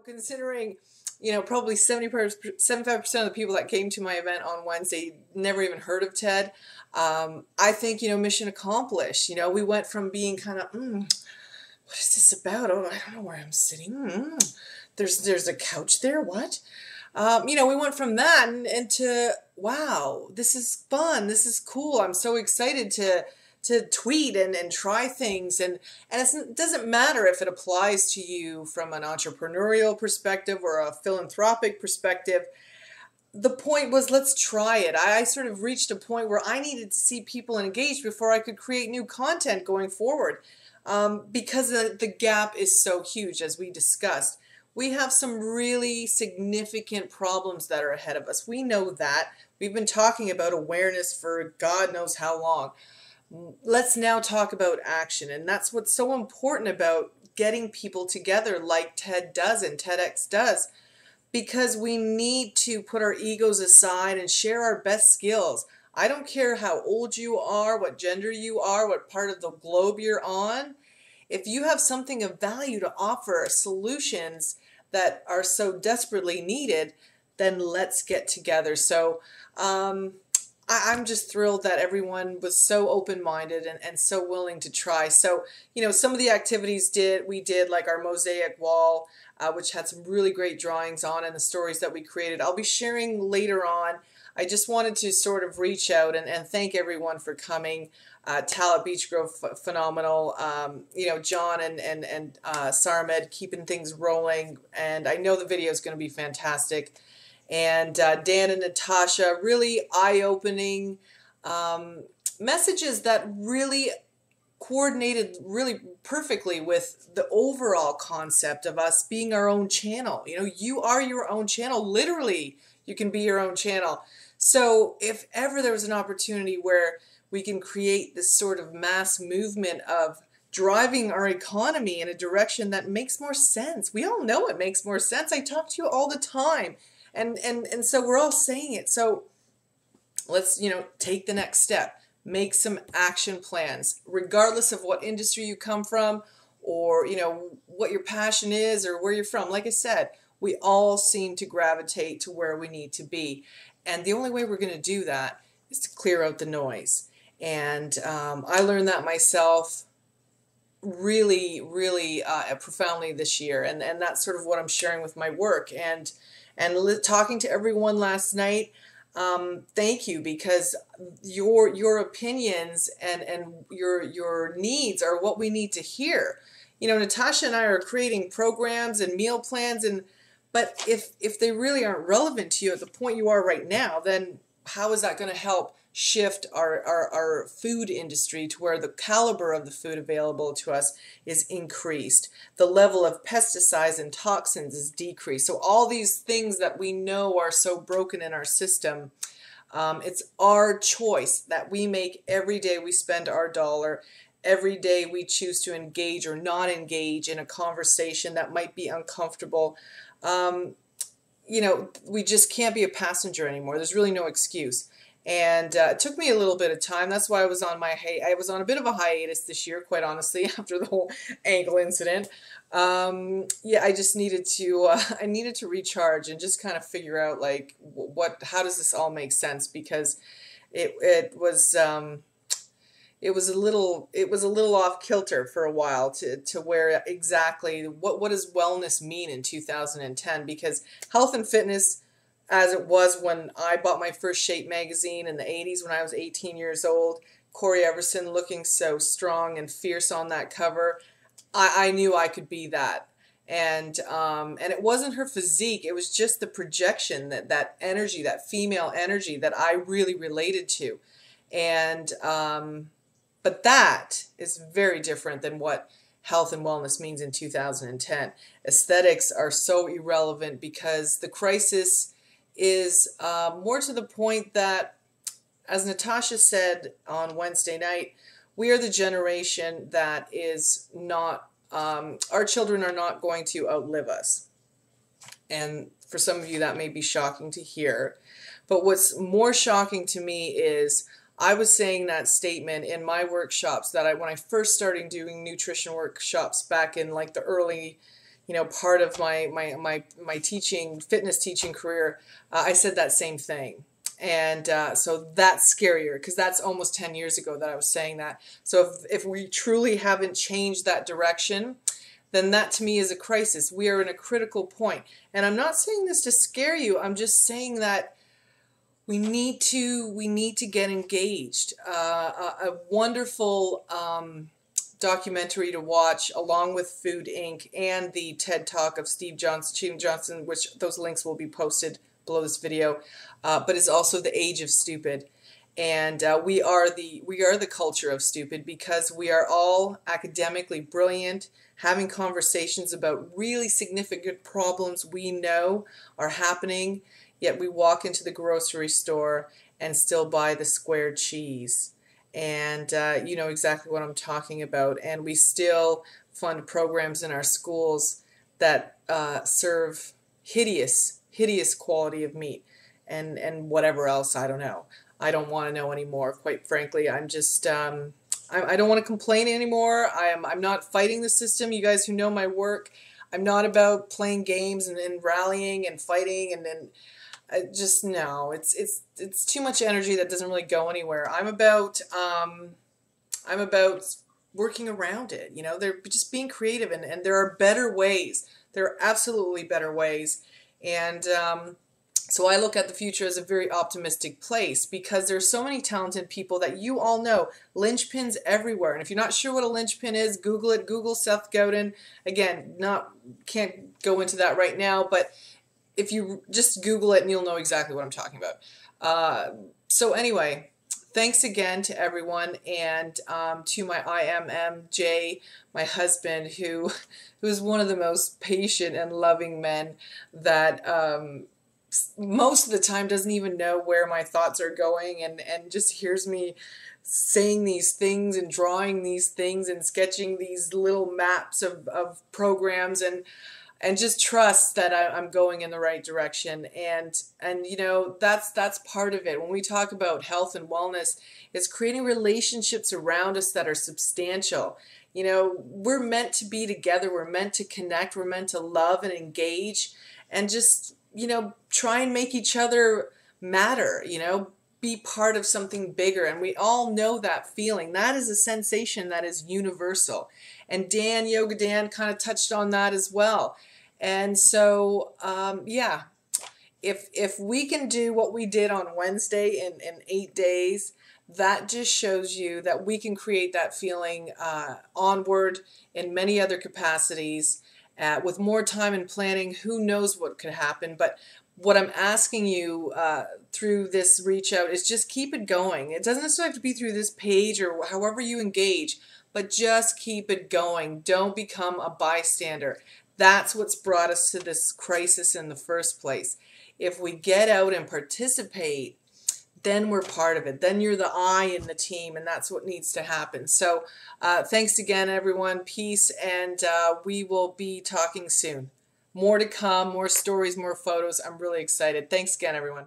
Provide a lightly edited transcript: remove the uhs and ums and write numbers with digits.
Considering, probably 75% of the people that came to my event on Wednesday never even heard of TED. I think, mission accomplished. We went from being kind of, what is this about? Oh, I don't know where I'm sitting. There's a couch there. What? We went from that and to, wow, this is fun. This is cool. I'm so excited to tweet and try things. And it doesn't matter if it applies to you from an entrepreneurial perspective or a philanthropic perspective. The point was, let's try it. I sort of reached a point where I needed to see people engaged before I could create new content going forward, because the gap is so huge, as we discussed. We have some really significant problems that are ahead of us. We know that. We've been talking about awareness for God knows how long. Let's now talk about action. And that's what's so important about getting people together like TED does and TEDx does, because we need to put our egos aside and share our best skills. I don't care how old you are, what gender you are, what part of the globe you're on. If you have something of value to offer, solutions that are so desperately needed, then let's get together. So I'm just thrilled that everyone was so open-minded and so willing to try. So, some of the activities we did like our mosaic wall, which had some really great drawings on, and the stories that we created. I'll be sharing later on. I just wanted to sort of reach out and thank everyone for coming. Tal at Beach Grove, phenomenal. John and Sarmed keeping things rolling. And I know the video is going to be fantastic. And Dan and Natasha, really eye-opening messages that really coordinated really perfectly with the overall concept of us being our own channel. You are your own channel. Literally, you can be your own channel. So if ever there was an opportunity where we can create this sort of mass movement of driving our economy in a direction that makes more sense. We all know it makes more sense. I talk to you all the time. And so we're all saying it. So let's, take the next step. Make some action plans, regardless of what industry you come from or, what your passion is or where you're from. Like I said, we all seem to gravitate to where we need to be. And the only way we're going to do that is to clear out the noise. And I learned that myself really, really profoundly this year. And that's sort of what I'm sharing with my work. And talking to everyone last night, thank you, because your opinions and your needs are what we need to hear. Natasha and I are creating programs and meal plans, but if they really aren't relevant to you at the point you are right now, then how is that going to help shift our food industry to where the caliber of the food available to us is increased, the level of pesticides and toxins is decreased. So all these things that we know are so broken in our system, it's our choice that we make every day we spend our dollar, every day we choose to engage or not engage in a conversation that might be uncomfortable. We just can't be a passenger anymore. There's really no excuse. And it took me a little bit of time. That's why I was on a bit of a hiatus this year, quite honestly, after the whole ankle incident. I just needed to recharge and just kind of figure out like how does this all make sense, because it was a little off kilter for a while to where exactly what does wellness mean in 2010, because health and fitness, as it was when I bought my first Shape magazine in the 80s when I was 18 years old, Corey Everson looking so strong and fierce on that cover, I knew I could be that. And it wasn't her physique, it was just the projection, that energy, that female energy that I really related to. And but that is very different than what health and wellness means in 2010. Aesthetics are so irrelevant because the crisis is more to the point that, as Natasha said on Wednesday night, we are the generation that is not, our children are not going to outlive us. And for some of you that may be shocking to hear. But what's more shocking to me is I was saying that statement in my workshops that when I first started doing nutrition workshops back in like the early, part of my teaching, fitness teaching career, I said that same thing. And so that's scarier because that's almost 10 years ago that I was saying that. So if we truly haven't changed that direction, then that to me is a crisis. We are in a critical point. And I'm not saying this to scare you. I'm just saying that we need to get engaged. A wonderful documentary to watch, along with Food Inc. and the TED Talk of Steve Johnson, which those links will be posted below this video, but is also The Age of Stupid. And we are the culture of stupid because we are all academically brilliant, having conversations about really significant problems we know are happening, yet we walk into the grocery store and still buy the square cheese. And you know exactly what I'm talking about. And we still fund programs in our schools that serve hideous quality of meat and whatever else. I don't know. I don't want to know anymore, quite frankly. I'm just I don't want to complain anymore. I'm not fighting the system. You guys who know my work, I'm not about playing games and rallying and fighting and then just no. It's too much energy that doesn't really go anywhere. I'm about working around it. You know, they're just being creative and there are better ways. There are absolutely better ways. And so I look at the future as a very optimistic place because there's so many talented people that you all know. Linchpins everywhere. And if you're not sure what a linchpin is, Google it. Google Seth Godin. Again, can't go into that right now, but if you just Google it and you'll know exactly what I'm talking about. So anyway, thanks again to everyone and to my IMMJ, my husband, who is one of the most patient and loving men that most of the time doesn't even know where my thoughts are going and just hears me saying these things and drawing these things and sketching these little maps of programs and just trust that I'm going in the right direction. And you know, that's part of it. When we talk about health and wellness, it's creating relationships around us that are substantial. You know, we're meant to be together. We're meant to connect. We're meant to love and engage and just, you know, try and make each other matter, you know, be part of something bigger. And we all know that feeling. That is a sensation that is universal. And Yoga Dan kind of touched on that as well. And so, yeah, if we can do what we did on Wednesday in 8 days, that just shows you that we can create that feeling onward in many other capacities. With more time and planning, who knows what could happen. But what I'm asking you through this reach out is just keep it going. It doesn't necessarily have to be through this page or however you engage, but just keep it going. Don't become a bystander. That's what's brought us to this crisis in the first place. If we get out and participate, then we're part of it. Then you're the I in the team, and that's what needs to happen. So thanks again, everyone. Peace, and we will be talking soon. More to come, more stories, more photos. I'm really excited. Thanks again, everyone.